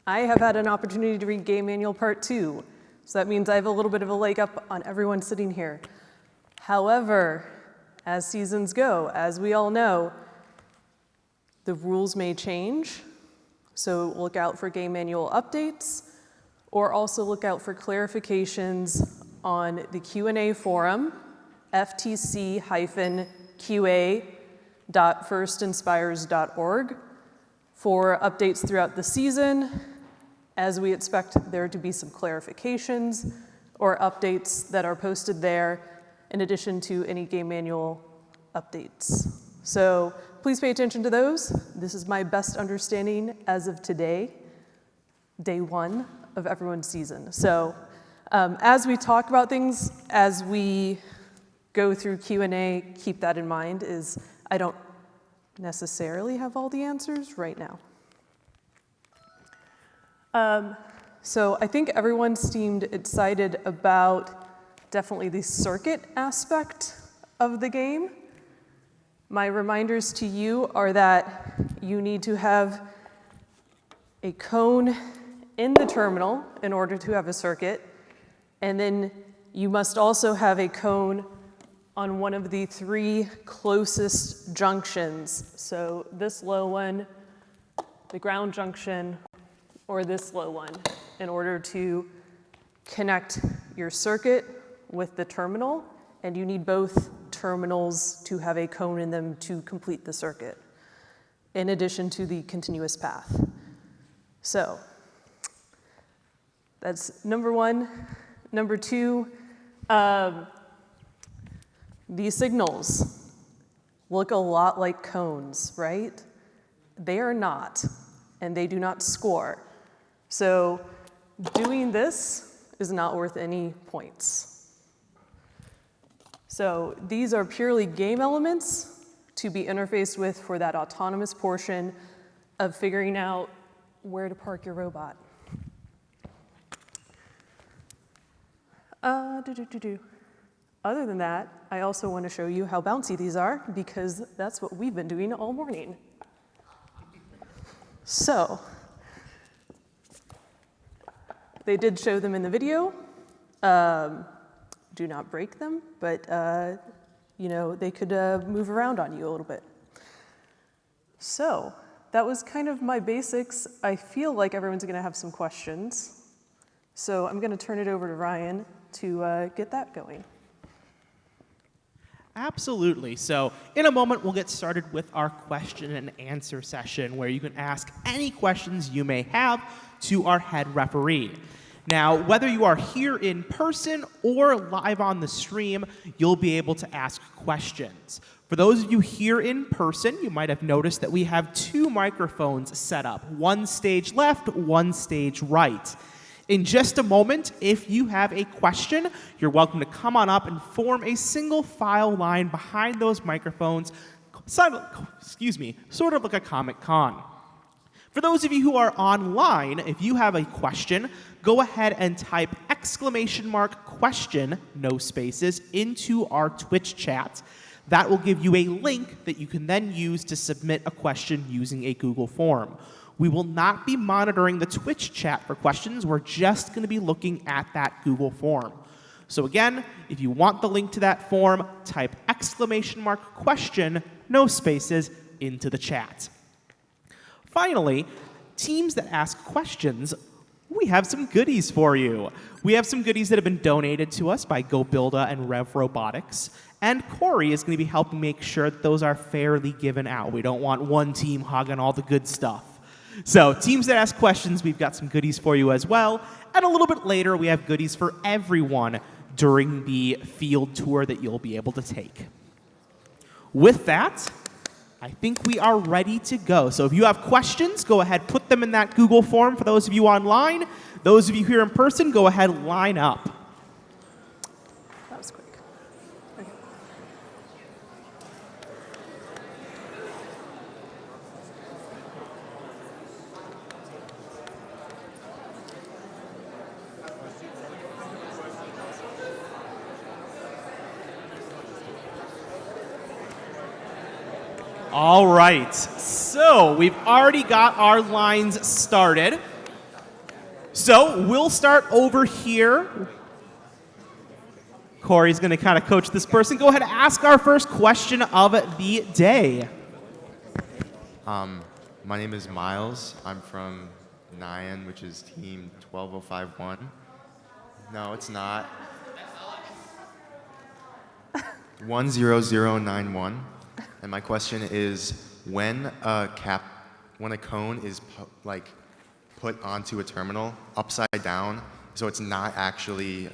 I have had an opportunity to read Game Manual Part 2, so that means I have a little bit of a leg up on everyone sitting here. However, as seasons go, as we all know, the rules may change, so look out for Game Manual updates, or also look out for clarifications on the Q&A forum, ftc-qa.firstinspires.org, for updates throughout the season, as we expect there to be some clarifications or updates that are posted there, in addition to any Game Manual updates. So please pay attention to those. This is my best understanding as of today, day 1 of everyone's season. So as we talk about things, as we go through Q&A, keep that in mind, is I don't necessarily have all the answers right now. So I think everyone seemed excited about definitely the circuit aspect of the game. My reminders to you are that you need to have a cone in the terminal in order to have a circuit, and then you must also have a cone on one of the 3 closest junctions. So this low one, the ground junction, or this low one, in order to connect your circuit with the terminal, and you need both terminals to have a cone in them to complete the circuit, in addition to the continuous path. So that's number 1. Number 2, these signals look a lot like cones, right? They are not, and they do not score. So doing this is not worth any points. So these are purely game elements to be interfaced with for that autonomous portion of figuring out where to park your robot. Other than that, I also want to show you how bouncy these are, because that's what we've been doing all morning. So they did show them in the video. Do not break them, but you know, they could move around on you a little bit. So that was kind of my basics. I feel like everyone's going to have some questions. So I'm going to turn it over to Ryan to get that going. Absolutely. So in a moment, we'll get started with our question and answer session, where you can ask any questions you may have to our head referee. Now, whether you are here in person or live on the stream, you'll be able to ask questions. For those of you here in person, you might have noticed that we have 2 microphones set up, one stage left, one stage right. In just a moment, if you have a question, you're welcome to come on up and form a single file line behind those microphones, sort of like a Comic-Con. For those of you who are online, if you have a question, go ahead and type !question, no spaces, into our Twitch chat. That will give you a link that you can then use to submit a question using a Google form. We will not be monitoring the Twitch chat for questions. We're just going to be looking at that Google form. So again, if you want the link to that form, type !question, no spaces, into the chat. Finally, teams that ask questions, we have some goodies for you. We have some goodies that have been donated to us by GoBuilda and Rev Robotics, and Corey is going to be helping make sure that those are fairly given out. We don't want one team hogging all the good stuff. So teams that ask questions, we've got some goodies for you as well. And a little bit later, we have goodies for everyone during the field tour that you'll be able to take. With that, I think we are ready to go. So if you have questions, go ahead, put them in that Google form for those of you online. Those of you here in person, go ahead, line up. That was quick. Okay. All right, so we've already got our lines started. So we'll start over here. Corey's going to kind of coach this person. Go ahead and ask our first question of the day. My name is Miles. I'm from Nyan, which is team 12051. No, it's not. 10091. And my question is, when a cone is put onto a terminal upside down, so it's not actually,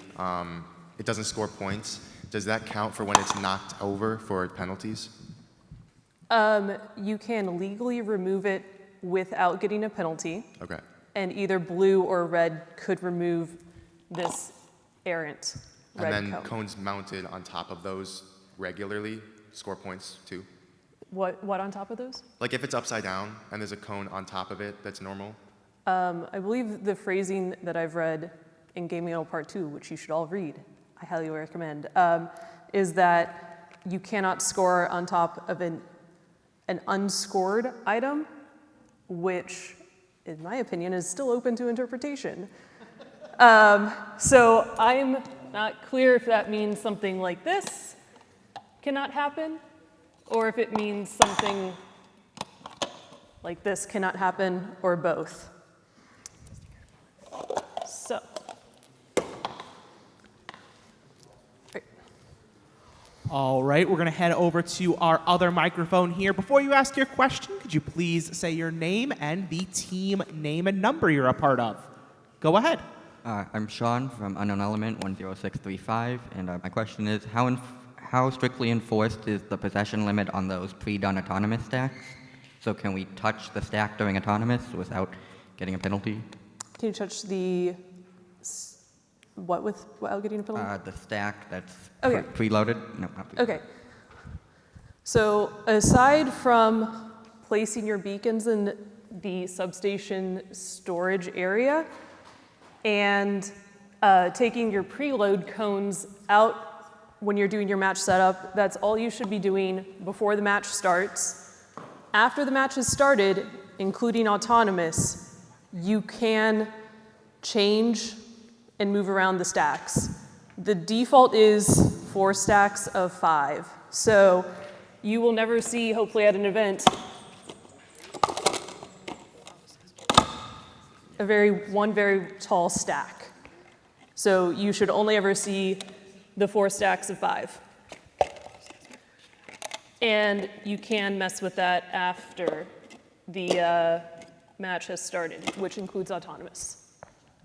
it doesn't score points, does that count for when it's knocked over for penalties? You can legally remove it without getting a penalty. Okay. And either blue or red could remove this errant red And then cone. cones mounted on top of those regularly score points too? What on top of those? Like if it's upside down and there's a cone on top of it that's normal? I believe the phrasing that I've read in Game Manual Part 2, which you should all read, I highly recommend, is that you cannot score on top of an unscored item, which, in my opinion, is still open to interpretation. So I'm not clear if that means something like this cannot happen, or if it means something like this cannot happen, or both. So, All right, we're going to head over to our other microphone here. Before you ask your question, could you please say your name and the team name and number you're a part of? Go ahead. I'm Sean from Unknown Element 10635, and my question is, how strictly enforced is the possession limit on those pre-done autonomous stacks? So can we touch the stack during autonomous without getting a penalty? can you touch the what without getting a penalty? The stack that's Okay. preloaded? No, not preloaded. Okay. So aside from placing your beacons in the substation storage area and taking your preload cones out when you're doing your match setup, that's all you should be doing before the match starts. After the match has started, including autonomous, you can change and move around the stacks. The default is 4 stacks of 5. So you will never see, hopefully at an event, one very tall stack. So you should only ever see the 4 stacks of 5. And you can mess with that after the match has started, which includes autonomous.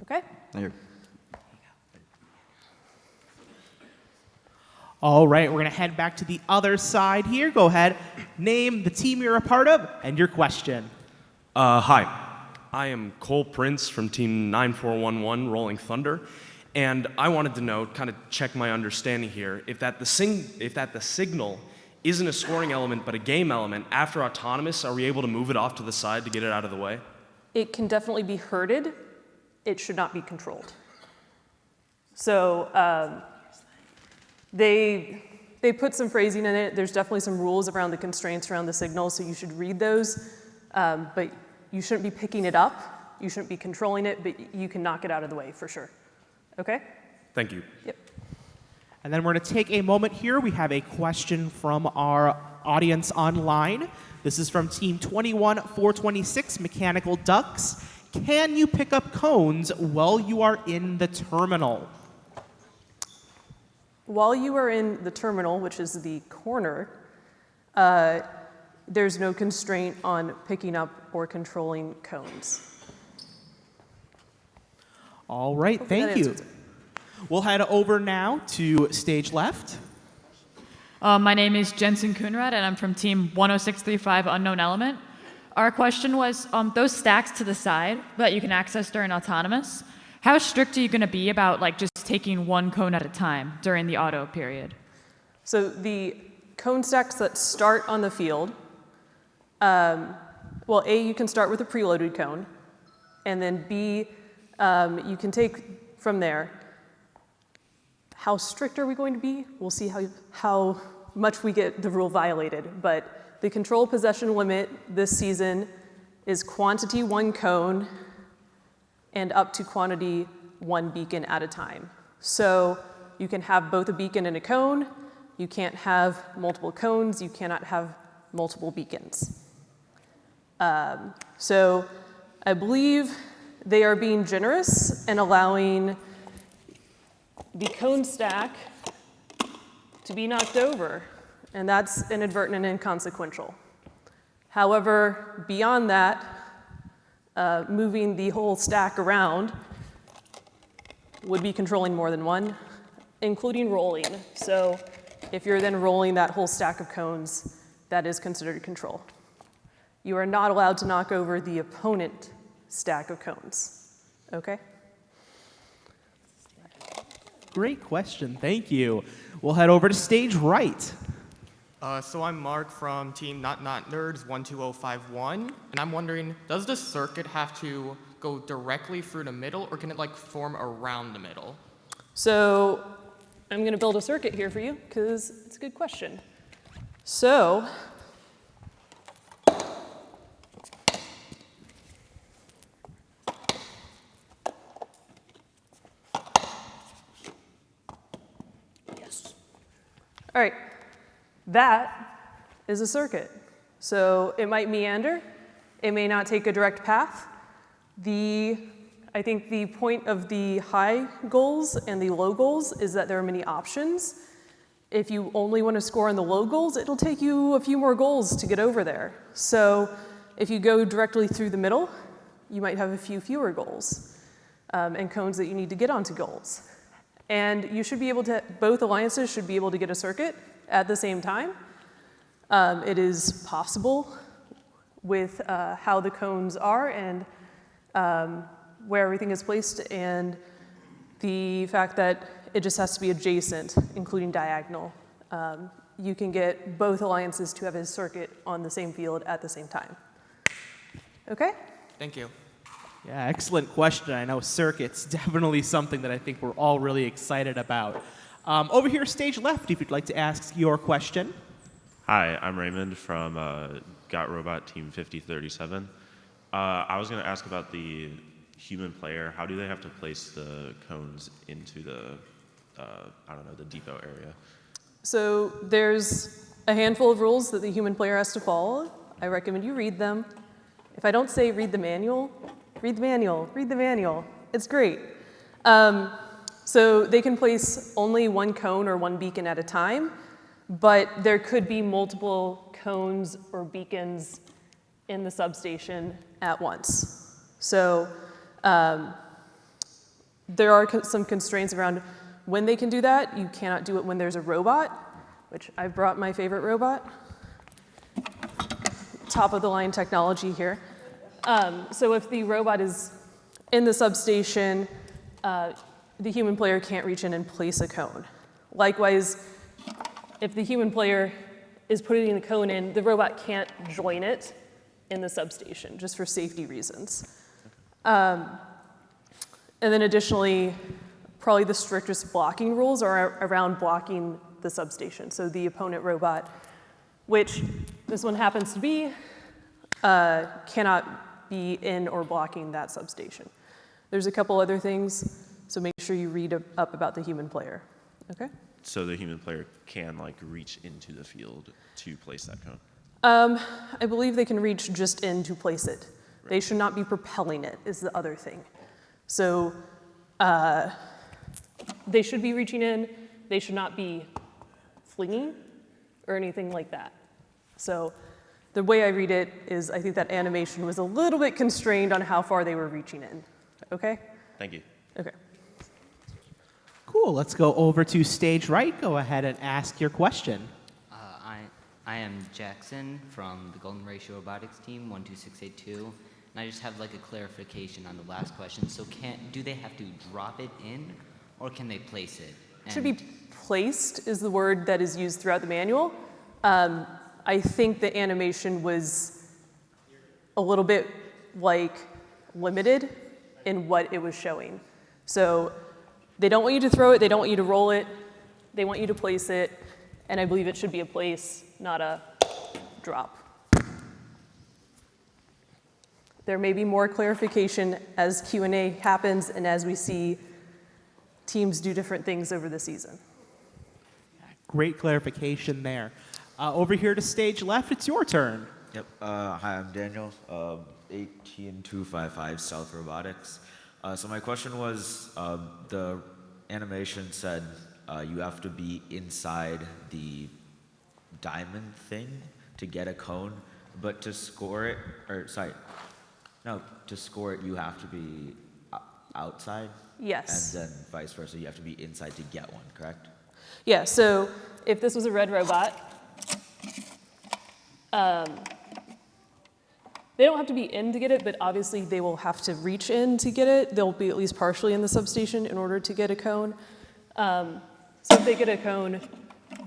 Okay? Thank you. All right, we're going to head back to the other side here. Go ahead, name the team you're a part of and your question. Hi, I am Cole Prince from Team 9411 Rolling Thunder, and I wanted to know, kind of check my understanding here, if that the signal isn't a scoring element but a game element, after autonomous, are we able to move it off to the side to get it out of the way? It can definitely be herded. It should not be controlled. So they put some phrasing in it. There's definitely some rules around the constraints around the signal, so you should read those. But you shouldn't be picking it up. You shouldn't be controlling it, but you can knock it out of the way for sure. Okay? Thank you. Yep. And then we're going to take a moment here. We have a question from our audience online. This is from Team 21426, Mechanical Ducks. Can you pick up cones while you are in the terminal? While you are in the terminal, which is the corner, there's no constraint on picking up or controlling cones. All right, Hopefully thank that you. answers it. We'll head over now to stage left. My name is Jensen Kunrad, and I'm from Team 10635 Unknown Element. Our question was, those stacks to the side that you can access during autonomous, how strict are you going to be about just taking one cone at a time during the auto period? So the cone stacks that start on the field, well, A, you can start with a preloaded cone, and then B, you can take from there. How strict are we going to be? We'll see how much we get the rule violated, but the control possession limit this season is quantity 1 cone, and up to quantity 1 beacon at a time. So you can have both a beacon and a cone. You can't have multiple cones. You cannot have multiple beacons. So I believe they are being generous and allowing the cone stack to be knocked over, and that's inadvertent and inconsequential. However, beyond that, moving the whole stack around would be controlling more than one, including rolling. So if you're then rolling that whole stack of cones, that is considered control. You are not allowed to knock over the opponent stack of cones, okay? Great question, thank you. We'll head over to stage right. So I'm Mark from Team Not Nerds 12051, and I'm wondering, does the circuit have to go directly through the middle, or can it like form around the middle? So I'm going to build a circuit here for you because it's a good question. So all right, that is a circuit. So it might meander. It may not take a direct path. I think the point of the high goals and the low goals is that there are many options. If you only want to score on the low goals, it'll take you a few more goals to get over there. So if you go directly through the middle, you might have a few fewer goals and cones that you need to get onto goals. And you should be able to, both alliances should be able to get a circuit at the same time. It is possible with how the cones are and where everything is placed, and the fact that it just has to be adjacent, including diagonal. You can get both alliances to have a circuit on the same field at the same time. Okay? Thank you. Yeah, excellent question. I know circuits, definitely something that I think we're all really excited about. Over here, stage left, if you'd like to ask your question. Hi, I'm Raymond from Got Robot Team 5037. I was going to ask about the human player. How do they have to place the cones into the, I don't know, the depot area? So there's a handful of rules that the human player has to follow. I recommend you read them. If I don't say read the manual, read the manual, read the manual. It's great. So they can place only one cone or one beacon at a time, but there could be multiple cones or beacons in the substation at once. So there are some constraints around when they can do that. You cannot do it when there's a robot, which I brought my favorite robot. Top of the line technology here. So if the robot is in the substation, the human player can't reach in and place a cone. Likewise, if the human player is putting a cone in, the robot can't join it in the substation, just for safety reasons. And then additionally, probably the strictest blocking rules are around blocking the substation. So the opponent robot, which this one happens to be, cannot be in or blocking that substation. There's a couple other things, so make sure you read up about the human player, okay? So the human player can like reach into the field to place that cone? I believe they can reach just in to place it. Right. They should not be propelling it, is the other thing. So they should be reaching in, they should not be flinging or anything like that. So the way I read it is I think that animation was a little bit constrained on how far they were reaching in, okay? Thank you. Okay. Cool, let's go over to stage right. Go ahead and ask your question. I am Jackson from the Golden Ratio Robotics Team 12682, and I just have like a clarification on the last question. So do they have to drop it in, or can they place it? Should be placed is the word that is used throughout the manual. I think the animation was a little bit like limited in what it was showing. So they don't want you to throw it, they don't want you to roll it, they want you to place it, and I believe it should be a place, not a drop. There may be more clarification as Q&A happens and as we see teams do different things over the season. Great clarification there. Over here to stage left, it's your turn. Yep. Hi, I'm Daniel, 18255 South Robotics. So my question was, the animation said you have to be inside the diamond thing to get a cone, but to score it, to score it you have to be outside? Yes. And then vice versa, you have to be inside to get one, correct? Yeah, so if this was a red robot, they don't have to be in to get it, but obviously they will have to reach in to get it. They'll be at least partially in the substation in order to get a cone. So if they get a cone,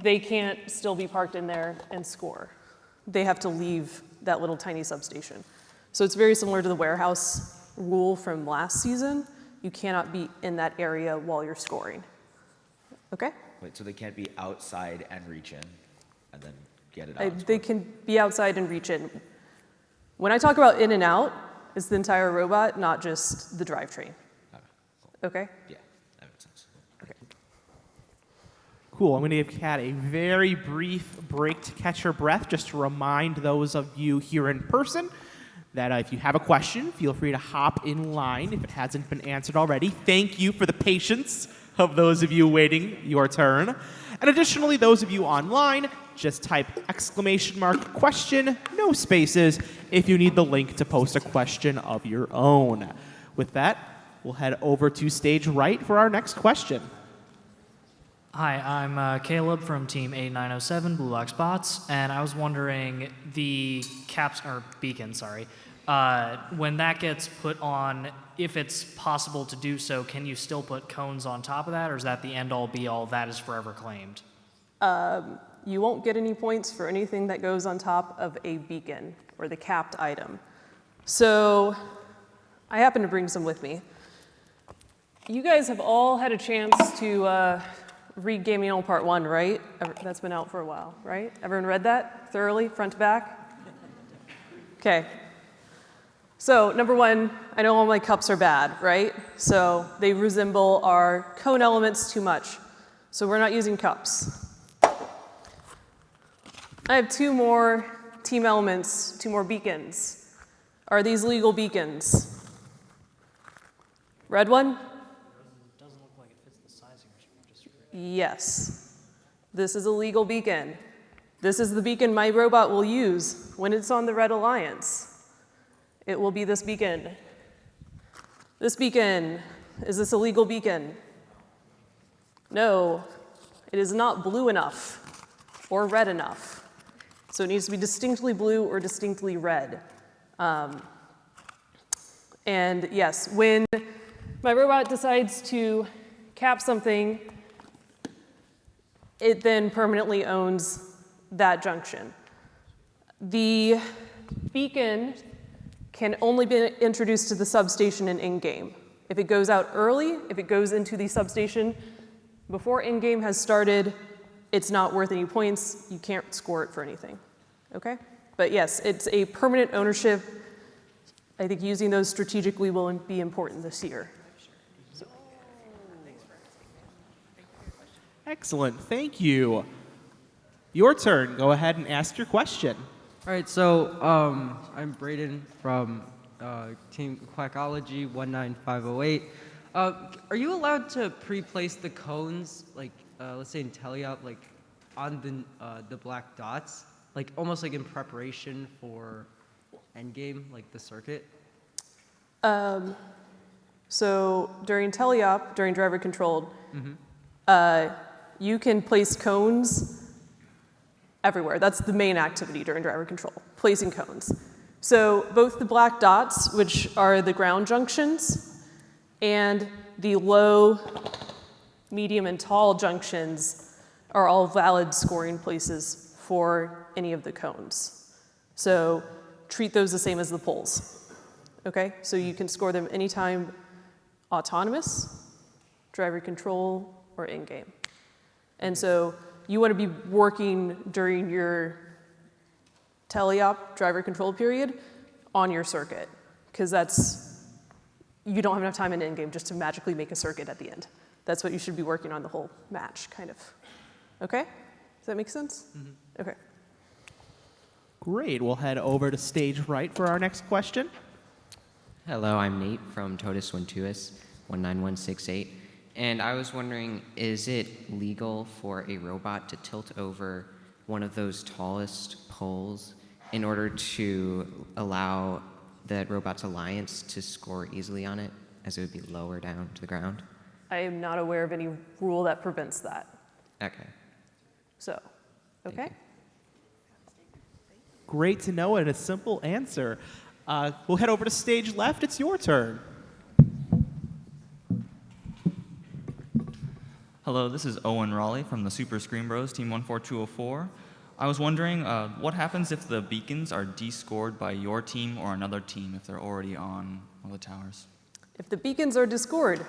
they can't still be parked in there and score. They have to leave that little tiny substation. So it's very similar to the warehouse rule from last season. You cannot be in that area while you're scoring. Okay? Wait, so they can't be outside and reach in and then get it out? They can be outside and reach in. When I talk about in and out, it's the entire robot, not just the drivetrain. Okay? Yeah, that makes sense. Okay. Cool. I'm going to give Kat a very brief break to catch her breath, just to remind those of you here in person that if you have a question, feel free to hop in line if it hasn't been answered already. Thank you for the patience of those of you waiting your turn. And additionally, those of you online, just type !question, no spaces, if you need the link to post a question of your own. With that, we'll head over to stage right for our next question. Hi, I'm Caleb from Team 8907 Blue Box Bots, and I was wondering the beacon, when that gets put on, if it's possible to do so, can you still put cones on top of that, or is that the end-all be-all, that is forever claimed? You won't get any points for anything that goes on top of a beacon or the capped item. So I happen to bring some with me. You guys have all had a chance to read Gaming On Part 1, right? That's been out for a while, right? Everyone read that thoroughly, front to back? Okay. So number one, I know all my cups are bad, right? So they resemble our cone elements too much. So we're not using cups. I have two more team elements, two more beacons. Are these legal beacons? Red one? Doesn't look like it fits the sizing. Yes. This is a legal beacon. This is the beacon my robot will use when it's on the Red Alliance. It will be this beacon. This beacon, is this a legal beacon? No, it is not blue enough or red enough. So it needs to be distinctly blue or distinctly red. And yes, when my robot decides to cap something, it then permanently owns that junction. The beacon can only be introduced to the substation in in-game. If it goes out early, if it goes into the substation before in-game has started, it's not worth any points. You can't score it for anything, okay? But yes, it's a permanent ownership. I think using those strategically will be important this year. Excellent, thank you. Your turn, go ahead and ask your question. All right, so I'm Braden from Team Quackology 19508. Are you allowed to pre-place the cones, like let's say in teleop, like on the black dots, like almost like in preparation for endgame, like the circuit? So during teleop, during driver controlled, you can place cones everywhere. That's the main activity during driver control, placing cones. So both the black dots, which are the ground junctions, and the low, medium, and tall junctions are all valid scoring places for any of the cones. So treat those the same as the poles, okay? So you can score them anytime autonomous, driver control, or in-game. And so you want to be working during your teleop driver control period on your circuit because you don't have enough time in endgame just to magically make a circuit at the end. That's what you should be working on the whole match, kind of. Okay? Does that make sense? Mm-hmm. Okay. Great. We'll head over to stage right for our next question. Hello, I'm Nate from Totus Wentuis 19168. And I was wondering, is it legal for a robot to tilt over one of those tallest poles in order to allow the robot's alliance to score easily on it, as it would be lower down to the ground? I am not aware of any rule that prevents that. Okay. So, okay? Great to know and a simple answer. We'll head over to stage left. It's your turn. Hello, this is Owen Raleigh from the Super Screen Bros, Team 14204. I was wondering, what happens if the beacons are descored by your team or another team if they're already on one of the towers? If the beacons are discored,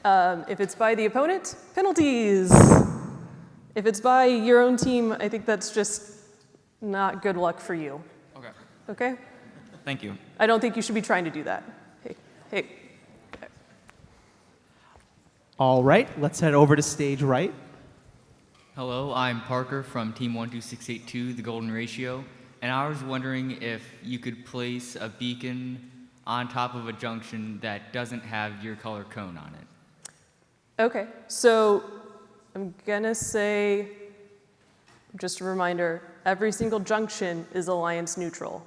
if it's by the opponent, penalties. If it's by your own team, I think that's just not good luck for you. Okay. Okay? Thank you. I don't think you should be trying to do that. Hey. All right, let's head over to stage right. Hello, I'm Parker from Team 12682, the Golden Ratio, and I was wondering if you could place a beacon on top of a junction that doesn't have your color cone on it. Okay, so I'm gonna say, just a reminder, every single junction is alliance neutral.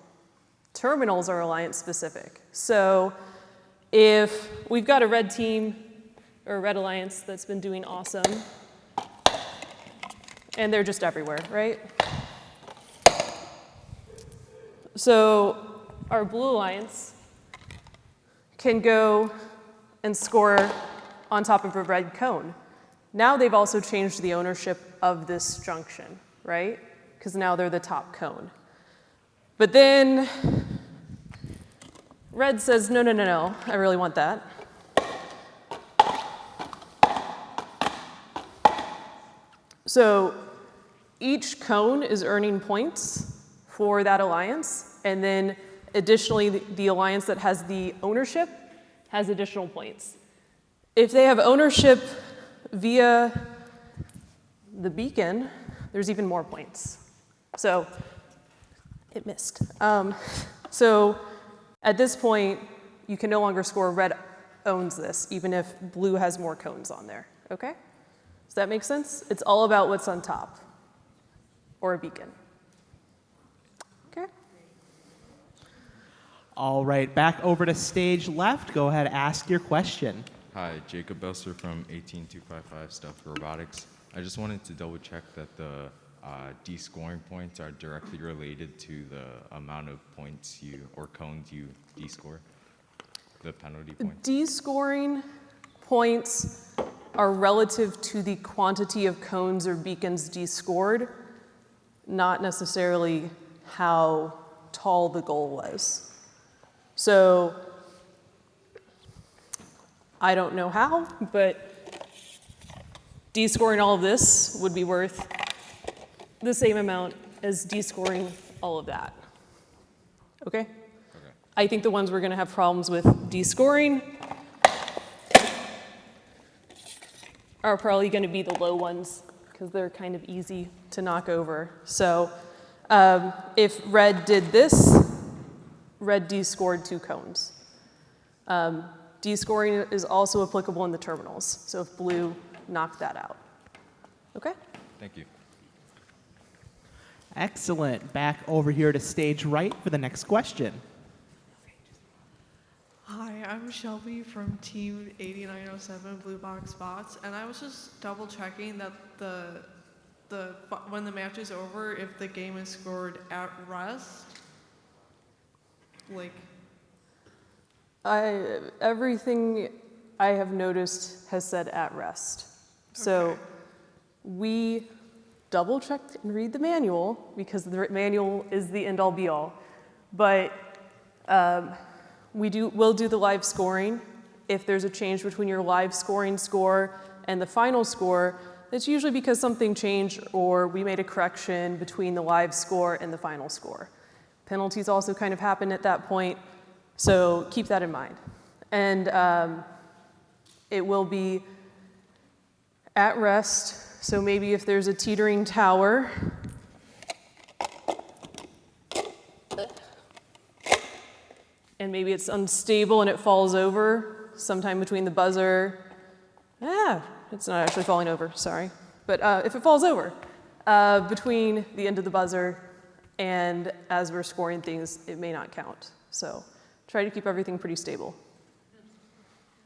Terminals are alliance specific. So if we've got a red team or a red alliance that's been doing awesome, and they're just everywhere, right? So our blue alliance can go and score on top of a red cone. Now they've also changed the ownership of this junction, right? Because now they're the top cone. But then red says, no, I really want that. So each cone is earning points for that alliance, and then additionally, the alliance that has the ownership has additional points. If they have ownership via the beacon, there's even more points. So it missed. So at this point, you can no longer score red owns this, even if blue has more cones on there, okay? Does that make sense? It's all about what's on top, or a beacon. Okay? All right, back over to stage left. Go ahead, ask your question. Hi, Jacob Belser from 18255 Stuff Robotics. I just wanted to double check that the descoring points are directly related to the amount of points or cones you descore, the penalty points. Descoring points are relative to the quantity of cones or beacons descored, not necessarily how tall the goal was. So I don't know how, but descoring all of this would be worth the same amount as descoring all of that. Okay? I think the ones we're going to have problems with descoring are probably going to be the low ones because they're kind of easy to knock over. So if red did this, red descored 2 cones. Descoring is also applicable in the terminals. So if blue knocked that out. Okay? Thank you. Excellent. Back over here to stage right for the next question. Hi, I'm Shelby from Team 8907 Blue Box Bots, and I was just double checking that when the match is over, if the game is scored at rest, like. Everything I have noticed has said at rest. So we double check and read the manual because the manual is the end all be all. But we'll do the live scoring. If there's a change between your live scoring score and the final score, it's usually because something changed or we made a correction between the live score and the final score. Penalties also kind of happen at that point. So keep that in mind. And it will be at rest. So maybe if there's a teetering tower, and maybe it's unstable and it falls over sometime between the buzzer. It's not actually falling over, sorry. But if it falls over between the end of the buzzer and as we're scoring things, it may not count. So try to keep everything pretty stable.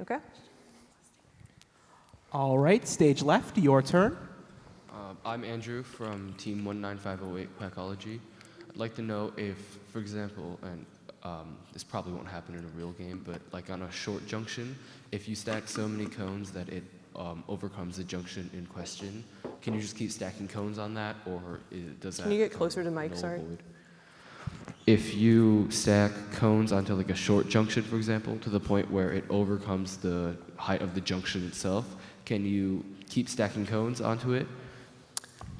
Okay? All right, stage left, your turn. I'm Andrew from Team 19508 Quackology. I'd like to know if, for example, and this probably won't happen in a real game, but like on a short junction, if you stack so many cones that it overcomes the junction in question, can you just keep stacking cones on that, or does that? Can you get closer to Mike, sorry? If you stack cones onto like a short junction, for example, to the point where it overcomes the height of the junction itself, can you keep stacking cones onto it?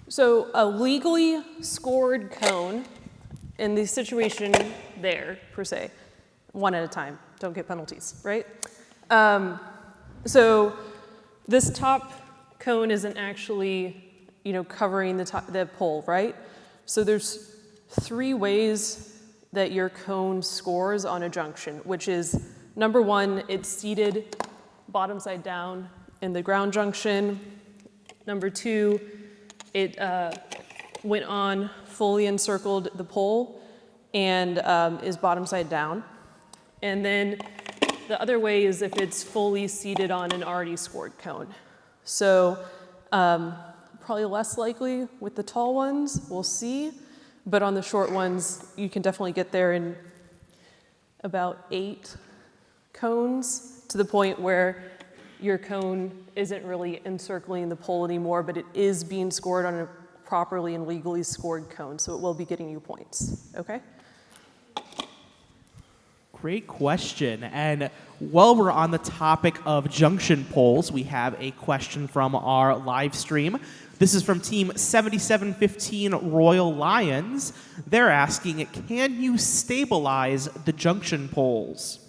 So a legally scored cone in the situation there, per se, one at a time, don't get penalties, right? So this top cone isn't actually, covering the pole, right? So there's 3 ways that your cone scores on a junction, which is, number 1, it's seated bottom side down in the ground junction. Number 2, it went on, fully encircled the pole, and is bottom side down. And then the other way is if it's fully seated on an already scored cone. So probably less likely with the tall ones, we'll see. But on the short ones, you can definitely get there in about 8 cones, to the point where your cone isn't really encircling the pole anymore, but it is being scored on a properly and legally scored cone, so it will be getting you points, okay? Great question. And while we're on the topic of junction poles, we have a question from our live stream. This is from Team 7715 Royal Lions. They're asking, can you stabilize the junction poles?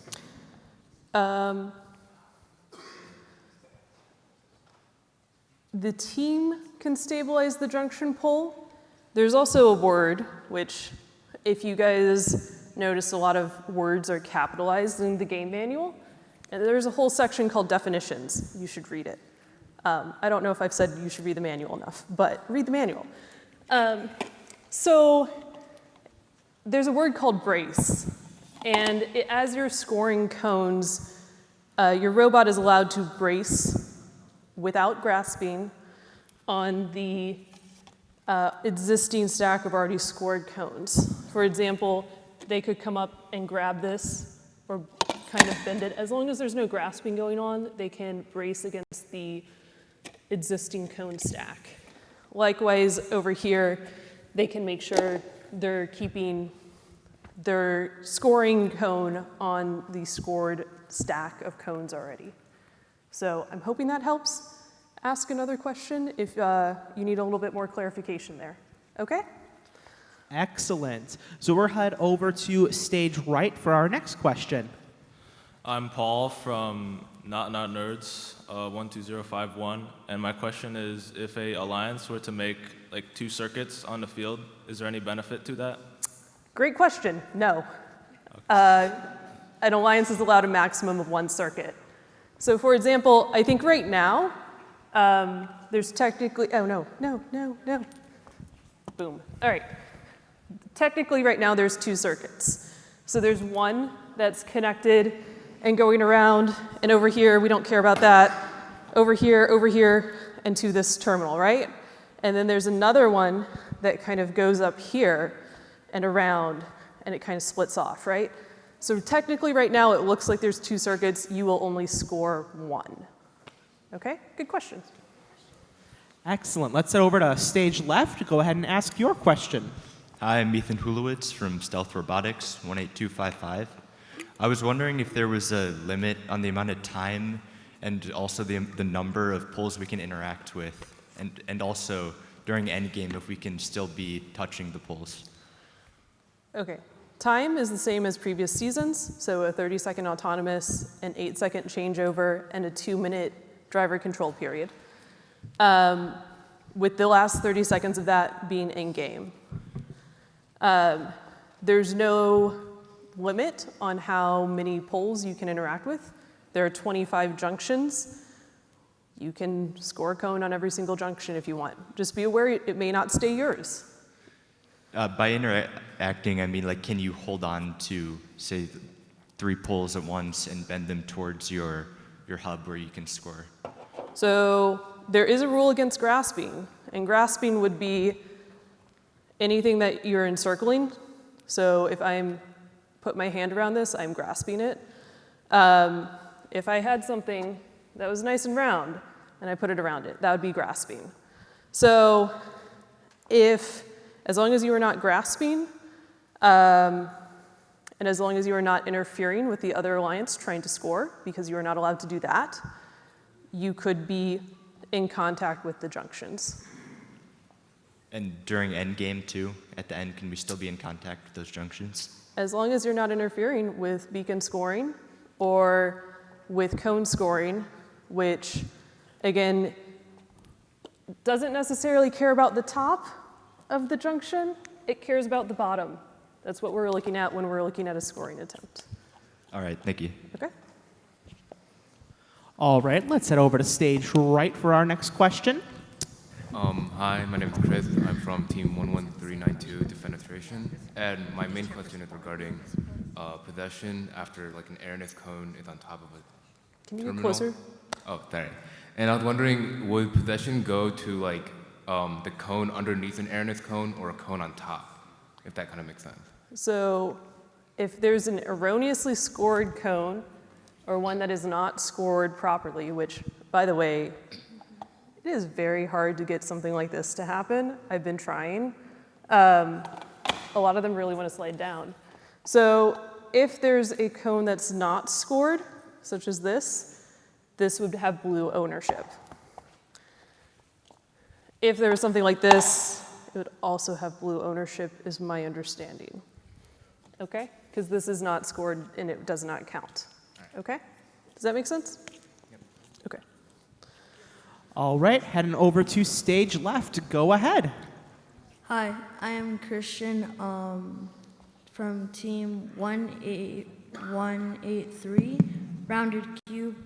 The team can stabilize the junction pole. There's also a word, which if you guys notice, a lot of words are capitalized in the game manual. And there's a whole section called definitions. You should read it. I don't know if I've said you should read the manual enough, but read the manual. So there's a word called brace. And as you're scoring cones, your robot is allowed to brace without grasping on the existing stack of already scored cones. For example, they could come up and grab this or kind of bend it. As long as there's no grasping going on, they can brace against the existing cone stack. Likewise, over here, they can make sure they're keeping their scoring cone on the scored stack of cones already. So I'm hoping that helps. Ask another question if you need a little bit more clarification there. Okay? Excellent. So we're head over to stage right for our next question. I'm Paul from Not Nerds 12051, and my question is, if a alliance were to make like 2 circuits on the field, is there any benefit to that? Great question. No. An alliance is allowed a maximum of 1 circuit. So for example, I think right now, there's technically, oh no. Boom. All right. Technically right now there's 2 circuits. So there's one that's connected and going around, and over here, we don't care about that. Over here, and to this terminal, right? And then there's another one that kind of goes up here and around, and it kind of splits off, right? So technically right now it looks like there's 2 circuits. You will only score 1. Okay, good questions. Excellent. Let's head over to stage left. Go ahead and ask your question. Hi, I'm Ethan Hulowitz from Stealth Robotics 18255. I was wondering if there was a limit on the amount of time and also the number of poles we can interact with, and also during endgame if we can still be touching the poles. Okay, Time is the same as previous seasons, so a 30-second autonomous, an 8-second changeover, and a 2-minute driver control period, with the last 30 seconds of that being in-game. There's no limit on how many poles you can interact with. There are 25 junctions. You can score a cone on every single junction if you want. Just be aware it may not stay yours. By interacting, I mean, like, can you hold on to, say, 3 poles at once and bend them towards your hub where you can score? So there is a rule against grasping, and grasping would be anything that you're encircling. So if I'm put my hand around this, I'm grasping it. If I had something that was nice and round and I put it around it, that would be grasping. So as long as you are not grasping, and as long as you are not interfering with the other alliance trying to score, because you are not allowed to do that, you could be in contact with the junctions. And during end game too, at the end, can we still be in contact with those junctions? As long as you're not interfering with beacon scoring or with cone scoring, which, again, doesn't necessarily care about the top of the junction, it cares about the bottom. That's what we're looking at when we're looking at a scoring attempt. All right, thank you. Okay. All right, let's head over to stage right for our next question. Hi, my name is Chris. I'm from Team 11392 Defenestration, and my main question is regarding possession after like an airness cone is on top of a Can you terminal. get closer? Oh, sorry. And I was wondering, would possession go to like the cone underneath an airness cone or a cone on top, if that kind of makes sense? So if there's an erroneously scored cone or one that is not scored properly, which, by the way, it is very hard to get something like this to happen. I've been trying. A lot of them really want to slide down. So if there's a cone that's not scored, such as this would have blue ownership. If there was something like this, it would also have blue ownership, is my understanding. Okay? Because this is not scored and it does not count. Okay? Does that make sense? Yep. Okay. All right, heading over to stage left. Go ahead. Hi, I am Christian from team 18183, rounded cube.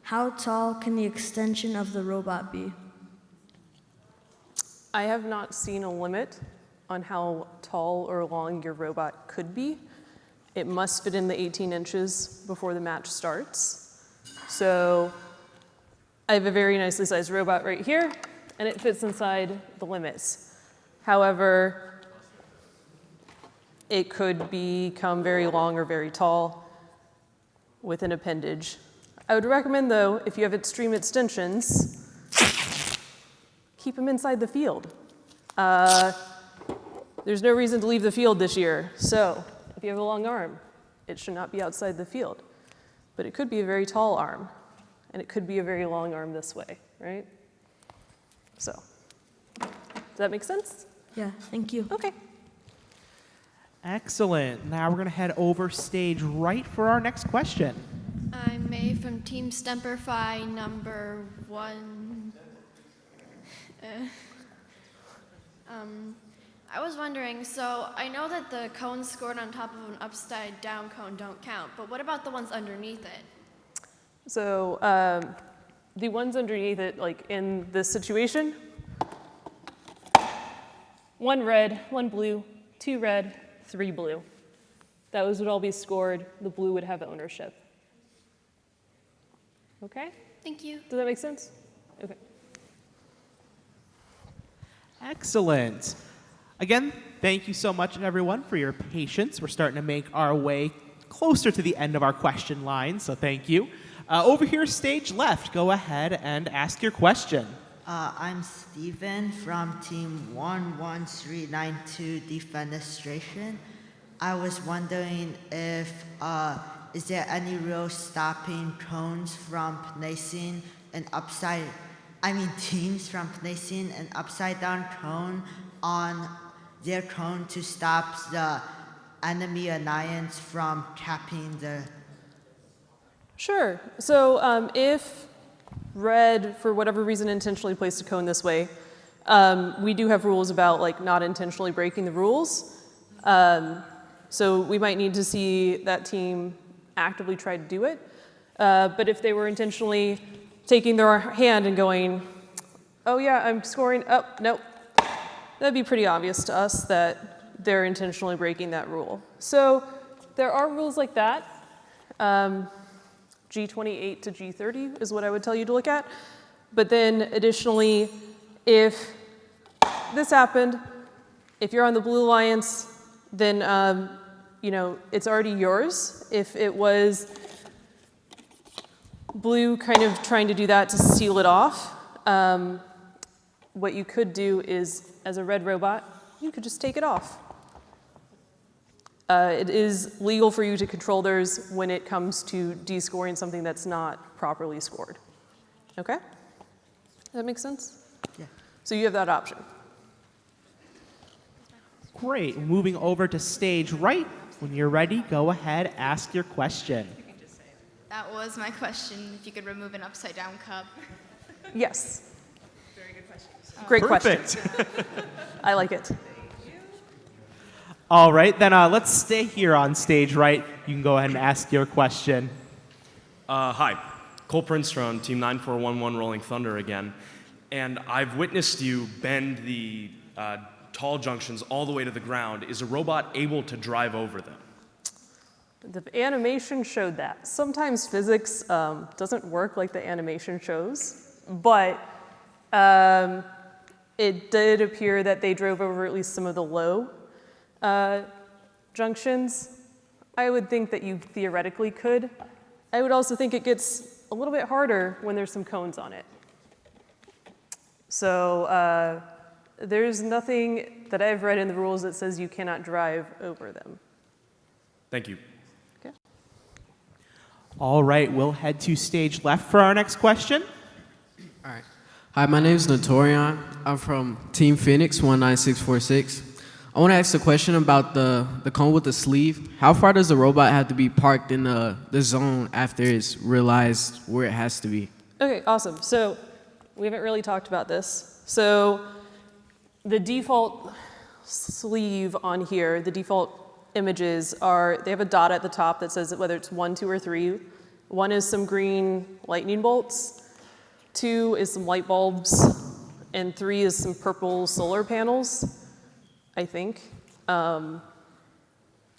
How tall can the extension of the robot be? I have not seen a limit on how tall or long your robot could be. It must fit in the 18 inches before the match starts. So I have a very nicely sized robot right here, and it fits inside the limits. However, it could become very long or very tall with an appendage. I would recommend, though, if you have extreme extensions, keep them inside the field. There's no reason to leave the field this year, so if you have a long arm, it should not be outside the field. But it could be a very tall arm, and it could be a very long arm this way, right? So, does that make sense? Yeah, thank you. Okay. Excellent. Now we're going to head over stage right for our next question. I'm May from Team Stemperfy number 1. I was wondering, so I know that the cones scored on top of an upside down cone don't count, but what about the ones underneath it? So the ones underneath it, like in this situation, 1 red, 1 blue, 2 red, 3 blue. Those would all be scored. The blue would have ownership. Okay? Thank you. Does that make sense? Okay. Excellent. Again, thank you so much, everyone, for your patience. We're starting to make our way closer to the end of our question line, so thank you. Over here, stage left, go ahead and ask your question. I'm Steven from Team 11392 Defenestration. I was wondering if, is there any rule stopping cones from placing an teams from placing an upside down cone on their cone to stop the enemy alliance from capping the... Sure. So if red, for whatever reason, intentionally placed a cone this way, we do have rules about like not intentionally breaking the rules. So we might need to see that team actively try to do it. But if they were intentionally taking their hand and going, oh yeah, I'm scoring, oh, nope, that'd be pretty obvious to us that they're intentionally breaking that rule. So there are rules like that. G28 to G30 is what I would tell you to look at. But then additionally, if this happened, if you're on the blue alliance, then you know, it's already yours. If it was blue kind of trying to do that to seal it off, what you could do is, as a red robot, you could just take it off. It is legal for you to control theirs when it comes to descoring something that's not properly scored. Okay? Does that make sense? Yeah. So you have that option. Great. Moving over to stage right. When you're ready, go ahead, ask your question. That was my question, if you could remove an upside-down cup. Yes. Very good question. Great Perfect. question. I like it. All right, then let's stay here on stage right. You can go ahead and ask your question. Hi, Cole Prince from Team 9411 Rolling Thunder again. And I've witnessed you bend the tall junctions all the way to the ground. Is a robot able to drive over them? The animation showed that. Sometimes physics doesn't work like the animation shows, but it did appear that they drove over at least some of the low junctions. I would think that you theoretically could. I would also think it gets a little bit harder when there's some cones on it. So there's nothing that I've read in the rules that says you cannot drive over them. Thank you. Okay. All right, we'll head to stage left for our next question. All right. Hi, my name is Notorian. I'm from Team Phoenix 19646. I want to ask a question about the cone with the sleeve. How far does the robot have to be parked in the zone after it's realized where it has to be? Okay, awesome. So we haven't really talked about this. So the default sleeve on here, the default images are, they have a dot at the top that says whether it's 1, 2, or 3. 1 is some green lightning bolts, 2 is some light bulbs, and 3 is some purple solar panels, I think. I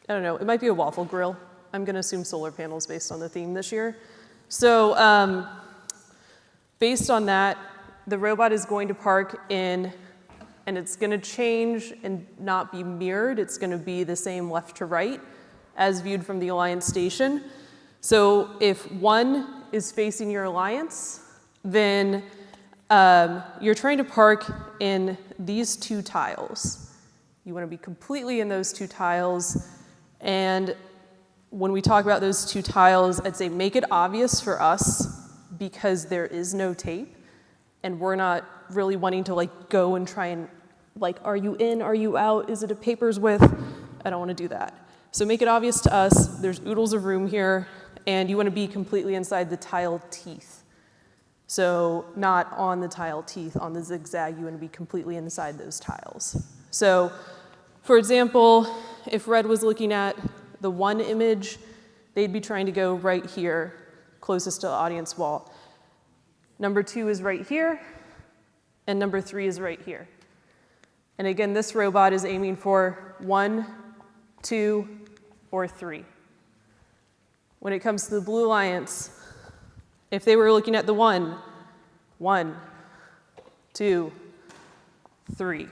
don't know, it might be a waffle grill. I'm gonna assume solar panels based on the theme this year. So based on that, the robot is going to park in, and it's gonna change and not be mirrored. It's gonna be the same left to right as viewed from the Alliance station. So if 1 is facing your Alliance, then you're trying to park in these 2 tiles. You want to be completely in those 2 tiles. And when we talk about those 2 tiles, I'd say make it obvious for us because there is no tape. And we're not really wanting to like go and try and like, are you in, are you out? Is it a paper's width? I don't want to do that. So make it obvious to us. There's oodles of room here. And you want to be completely inside the tile teeth. So not on the tile teeth, on the zigzag, you want to be completely inside those tiles. So, for example, if red was looking at the 1 image, they'd be trying to go right here, closest to the audience wall. Number 2 is right here, and number 3 is right here. And again, this robot is aiming for 1, 2, or 3. When it comes to the Blue Alliance, if they were looking at the 1, 2, 3.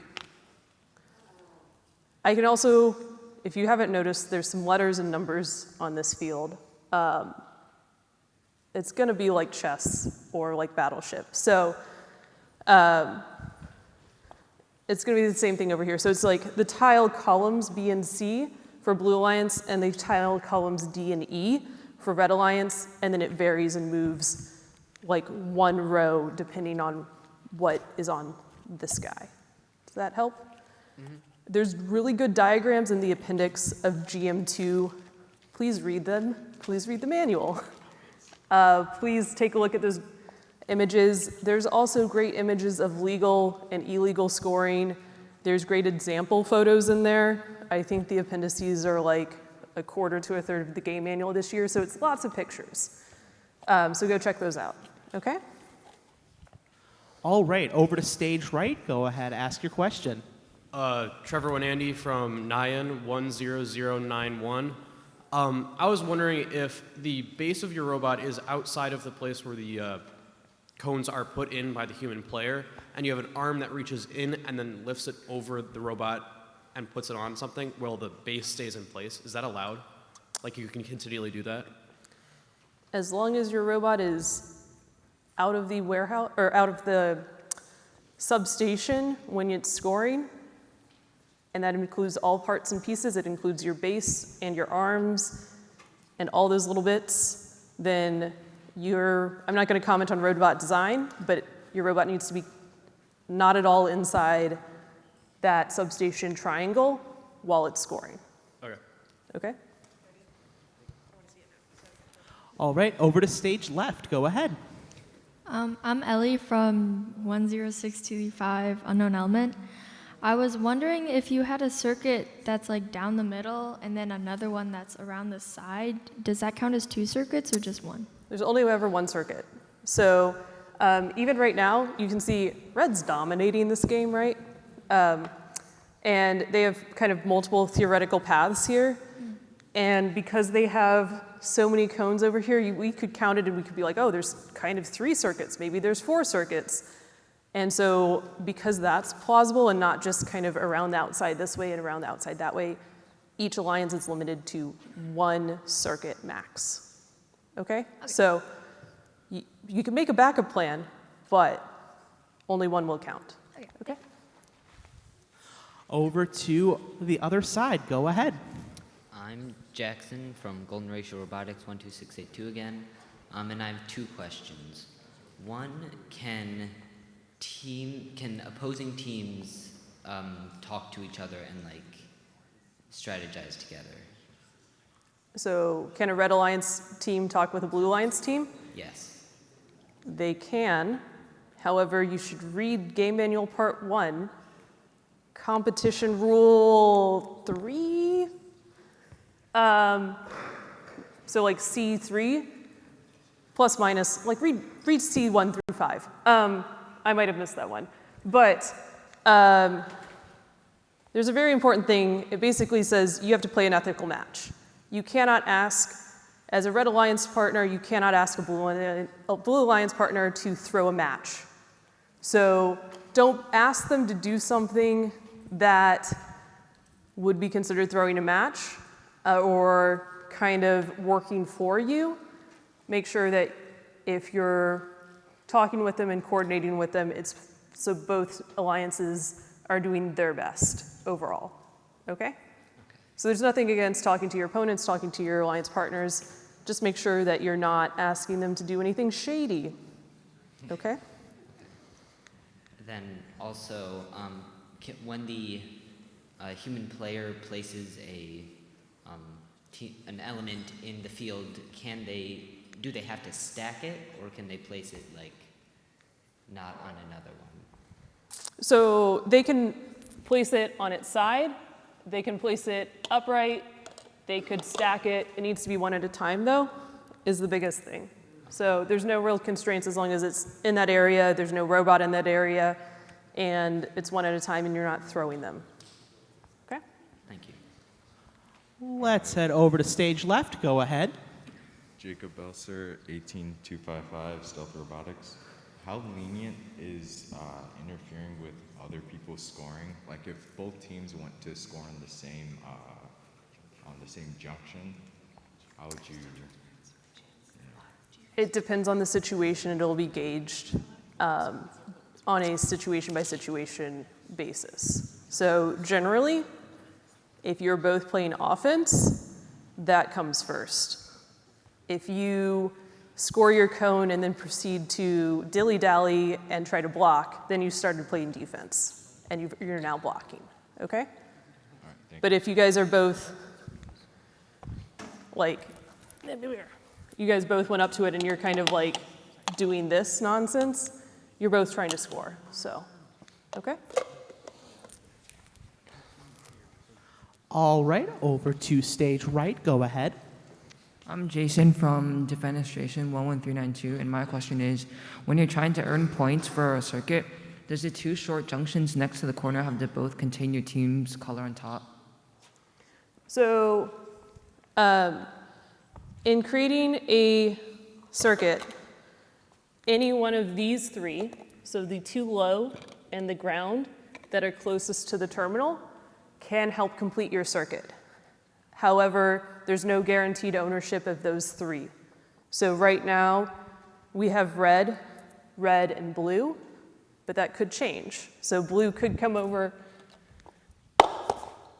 I can also, if you haven't noticed, there's some letters and numbers on this field. It's gonna be like chess or like Battleship. So it's gonna be the same thing over here. So it's like the tile columns B and C for Blue Alliance and the tile columns D and E for Red Alliance, and then it varies and moves like 1 row depending on what is on this guy. Does that help? Mm-hmm. There's really good diagrams in the appendix of GM2. Please read them. Please read the manual. Please take a look at those images. There's also great images of legal and illegal scoring. There's great example photos in there. I think the appendices are like a quarter to a third of the game manual this year, so it's lots of pictures. So go check those out, okay? All right, over to stage right. Go ahead, ask your question. Trevor Wanandy from Nyan 10091. I was wondering if the base of your robot is outside of the place where the cones are put in by the human player, and you have an arm that reaches in and then lifts it over the robot and puts it on something while the base stays in place. Is that allowed? Like you can continually do that? As long as your robot is out of the warehouse or out of the substation when it's scoring, and that includes all parts and pieces, it includes your base and your arms and all those little bits, then I'm not going to comment on robot design, but your robot needs to be not at all inside that substation triangle while it's scoring. Okay. Okay? All right, over to stage left. Go ahead. I'm Ellie from 10625 Unknown Element. I was wondering if you had a circuit that's like down the middle and then another one that's around the side. Does that count as 2 circuits or just 1? There's only ever 1 circuit. So even right now, you can see red's dominating this game, right? And they have kind of multiple theoretical paths here. And because they have so many cones over here, we could count it and we could be like, oh, there's kind of 3 circuits. Maybe there's 4 circuits. And so because that's plausible and not just kind of around the outside this way and around the outside that way, each alliance is limited to 1 circuit max. Okay? So you can make a backup plan, but only 1 will count. Okay? Over to the other side. Go ahead. I'm Jackson from Golden Ratio Robotics 12682 again, and I have 2 questions. One, can opposing teams talk to each other and like strategize together? So can a Red Alliance team talk with a Blue Alliance team? Yes. They can. However, you should read Game Manual Part 1, Competition Rule 3. So like C3, plus minus, like read C1 through 5. I might have missed that one. But there's a very important thing. It basically says you have to play an ethical match. You cannot ask, as a Red Alliance partner, you cannot ask a Blue Alliance partner to throw a match. So don't ask them to do something that would be considered throwing a match or kind of working for you. Make sure that if you're talking with them and coordinating with them, it's so both alliances are doing their best overall, okay? So there's nothing against talking to your opponents, talking to your alliance partners. Just make sure that you're not asking them to do anything shady, okay? Then also, when the human player places an element in the field, do they have to stack it, or can they place it like not on another one? So they can place it on its side, they can place it upright, they could stack it. It needs to be one at a time though, is the biggest thing. So there's no real constraints as long as it's in that area, there's no robot in that area, and it's one at a time and you're not throwing them. Okay? Thank you. Let's head over to stage left. Go ahead. Jacob Belser, 18255, Stealth Robotics. How lenient is interfering with other people's scoring? Like if both teams want to score on the same junction, how would you? It depends on the situation. It'll be gauged on a situation-by-situation basis. So generally, if you're both playing offense, that comes first. If you score your cone and then proceed to dilly-dally and try to block, then you started playing defense, and you're now blocking, okay? But if you guys are both, you guys both went up to it and you're kind of like doing this nonsense, you're both trying to score, so, okay? All right, over to stage right. Go ahead. I'm Jason from Defenestration 11392, and my question is, when you're trying to earn points for a circuit, does the two short junctions next to the corner have to both contain your team's color on top? So, in creating a circuit, any one of these three, so the two low and the ground that are closest to the terminal, can help complete your circuit. However, there's no guaranteed ownership of those three. So right now, we have red, and blue, but that could change. So blue could come over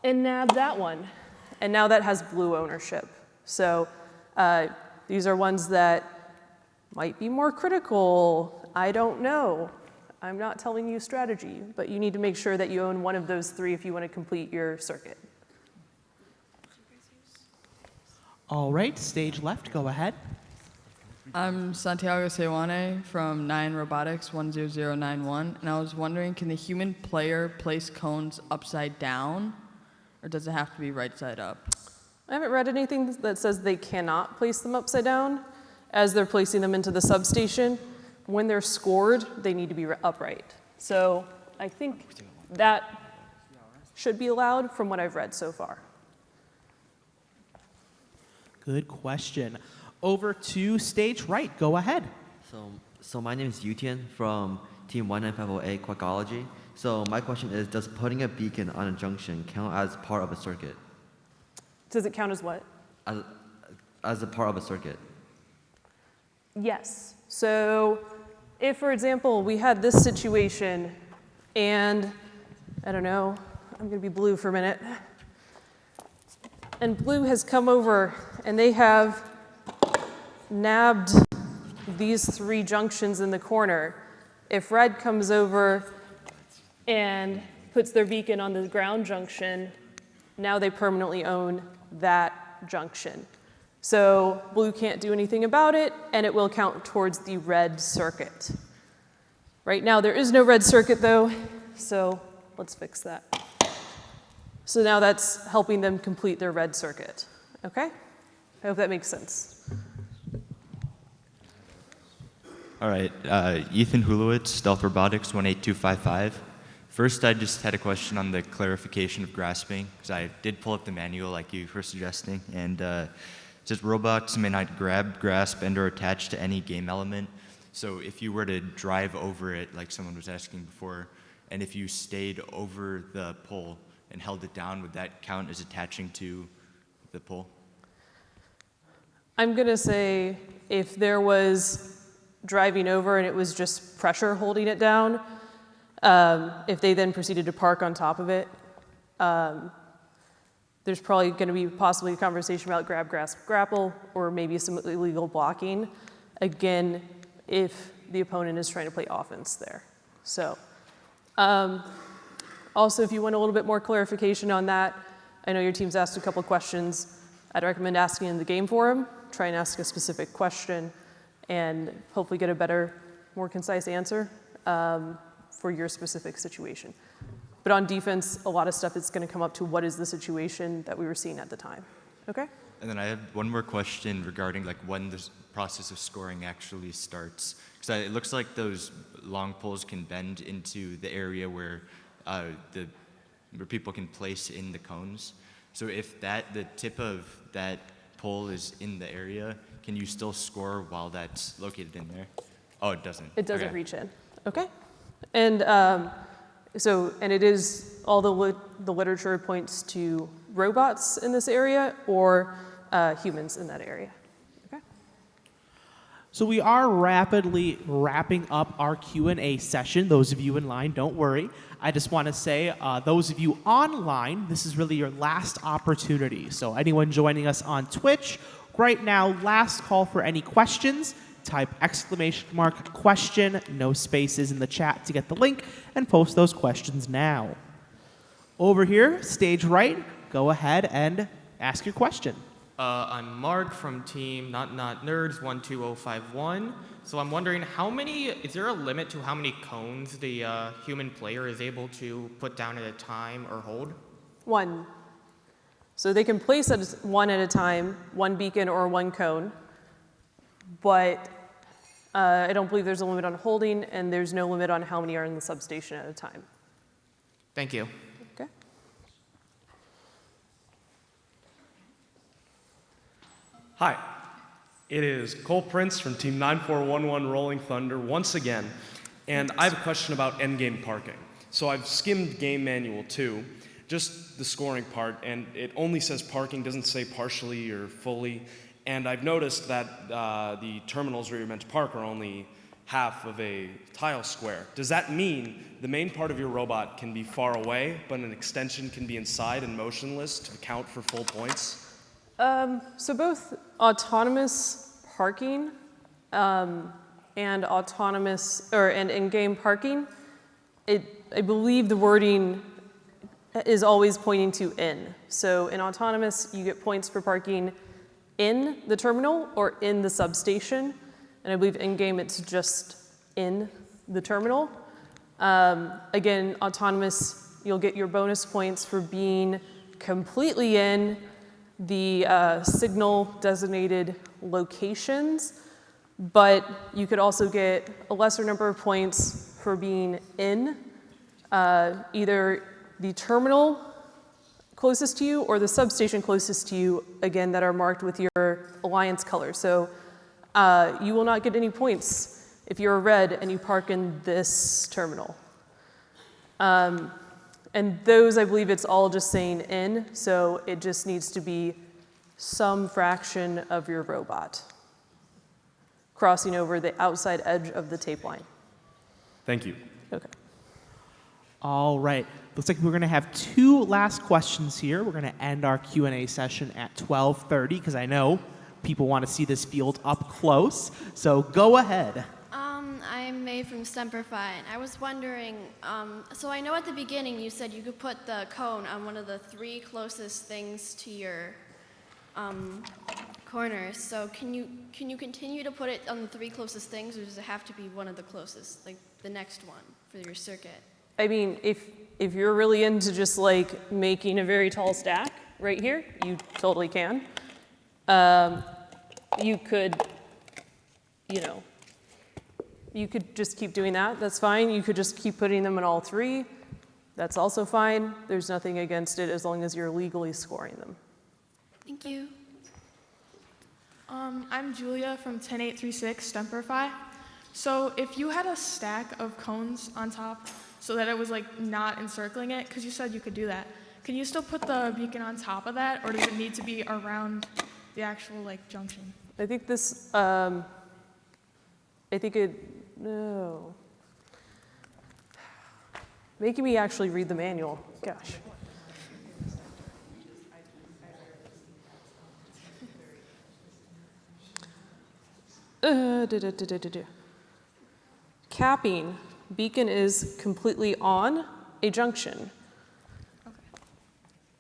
and nab that one, and now that has blue ownership. So these are ones that might be more critical. I don't know. I'm not telling you strategy, but you need to make sure that you own one of those three if you want to complete your circuit. All right, stage left, go ahead. I'm Santiago Sewane from 9 Robotics 10091, and I was wondering, can the human player place cones upside down, or does it have to be right side up? I haven't read anything that says they cannot place them upside down as they're placing them into the substation. When they're scored, they need to be upright. So I think that should be allowed from what I've read so far. Good question. Over to stage right. Go ahead. So my name is Yutian from Team 19508 Quackology. So my question is, does putting a beacon on a junction count as part of a circuit? Does it count as what? As a part of a circuit. Yes. So if, for example, we had this situation and, I don't know, I'm going to be blue for a minute. And blue has come over and they have nabbed these three junctions in the corner. If red comes over and puts their beacon on the ground junction, now they permanently own that junction. So blue can't do anything about it, and it will count towards the red circuit. Right now there is no red circuit though, so let's fix that. So now that's helping them complete their red circuit, okay? I hope that makes sense. All right, Ethan Hulowitz, Stealth Robotics 18255. First, I just had a question on the clarification of grasping, because I did pull up the manual like you were suggesting, and it says robots may not grab, grasp, and or attach to any game element. So if you were to drive over it, like someone was asking before, and if you stayed over the pole and held it down, would that count as attaching to the pole? I'm gonna say if there was driving over and it was just pressure holding it down, if they then proceeded to park on top of it, there's probably gonna be possibly a conversation about grab, grasp, grapple, or maybe some illegal blocking. Again, if the opponent is trying to play offense there. So, also, if you want a little bit more clarification on that, I know your team's asked a couple questions. I'd recommend asking in the game forum, try and ask a specific question, and hopefully get a better, more concise answer for your specific situation. But on defense, a lot of stuff is going to come up to what is the situation that we were seeing at the time. Okay? And then I had one more question regarding like when the process of scoring actually starts. Because it looks like those long poles can bend into the area where where people can place in the cones. So if the tip of that pole is in the area, can you still score while that's located in there? Oh, it doesn't. It doesn't Okay. reach in. Okay? And and it is, all the literature points to robots in this area or humans in that area. So we are rapidly wrapping up our Q&A session. Those of you in line, don't worry. I just want to say, those of you online, this is really your last opportunity. So anyone joining us on Twitch, right now, last call for any questions. Type !question, no spaces in the chat to get the link, and post those questions now. Over here, stage right, go ahead and ask your question. I'm Mark from Team Not Nerds 12051. So I'm wondering, is there a limit to how many cones the human player is able to put down at a time or hold? 1. So they can place it one at a time, 1 beacon or 1 cone, but I don't believe there's a limit on holding, and there's no limit on how many are in the substation at a time. Thank you. Okay. Hi, it is Cole Prince from Team 9411 Rolling Thunder once again, and I have a question about endgame parking. So I've skimmed game manual 2, just the scoring part, and it only says parking, doesn't say partially or fully, and I've noticed that the terminals where you're meant to park are only half of a tile square. Does that mean the main part of your robot can be far away, but an extension can be inside and motionless to count for full points? So both autonomous parking and in-game parking, I believe the wording is always pointing to in. So in autonomous, you get points for parking in the terminal or in the substation. And I believe in-game, it's just in the terminal. Again, autonomous, you'll get your bonus points for being completely in the signal designated locations, but you could also get a lesser number of points for being in either the terminal closest to you or the substation closest to you, again, that are marked with your alliance color. So you will not get any points if you're red and you park in this terminal. And those, I believe it's all just saying in, so it just needs to be some fraction of your robot crossing over the outside edge of the tape line. Thank you. Okay. All right. Looks like we're going to have 2 last questions here. We're going to end our Q&A session at 12:30 because I know people want to see this field up close. So go ahead. I'm May from Semperfi, and I was wondering, so I know at the beginning you said you could put the cone on one of the 3 closest things to your corners. So can you continue to put it on the 3 closest things, or does it have to be one of the closest, like the next one for your circuit? I mean, if you're really into just like making a very tall stack right here, you totally can. You could, you could just keep doing that. That's fine. You could just keep putting them in all 3. That's also fine. There's nothing against it as long as you're legally scoring them. Thank you. I'm Julia from 10836 Stemperfi. So if you had a stack of cones on top so that it was like not encircling it, because you said you could do that, can you still put the beacon on top of that, or does it need to be around the actual like junction? I think this, no. Making me actually read the manual, gosh. Capping, beacon is completely on a junction.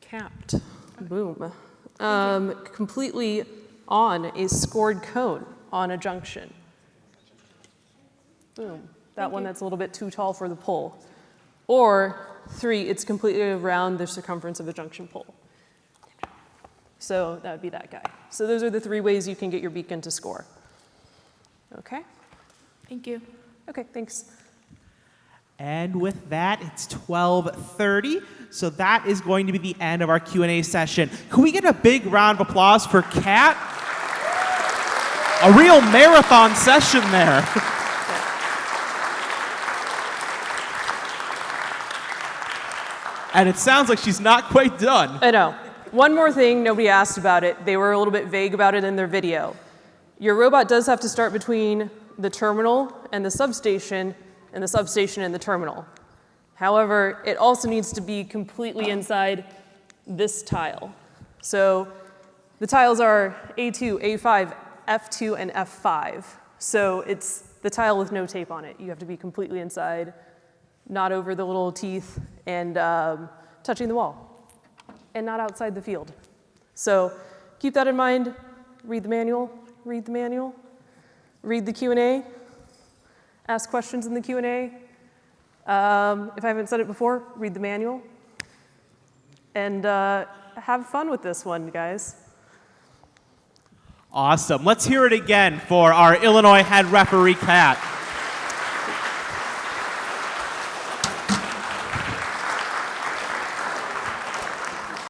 Capped, boom. Completely on a scored cone on a junction. Boom, that one that's a little bit too tall for the pole. Or 3, it's completely around the circumference of a junction pole. So that would be that guy. So those are the 3 ways you can get your beacon to score. Okay? Thank you. Okay, thanks. And with that, it's 12:30, so that is going to be the end of our Q&A session. Can we get a big round of applause for Kat? A real marathon session there. And it sounds like she's not quite done. I know. One more thing, nobody asked about it. They were a little bit vague about it in their video. Your robot does have to start between the terminal and the substation and the terminal. However, it also needs to be completely inside this tile. So the tiles are A2, A5, F2, and F5. So it's the tile with no tape on it. You have to be completely inside, not over the little teeth, and touching the wall. and not outside the field. So keep that in mind. Read the manual, read the manual, read the Q&A, ask questions in the Q&A. If I haven't said it before, read the manual. And have fun with this one, guys. Awesome. Let's hear it again for our Illinois head referee, Kat.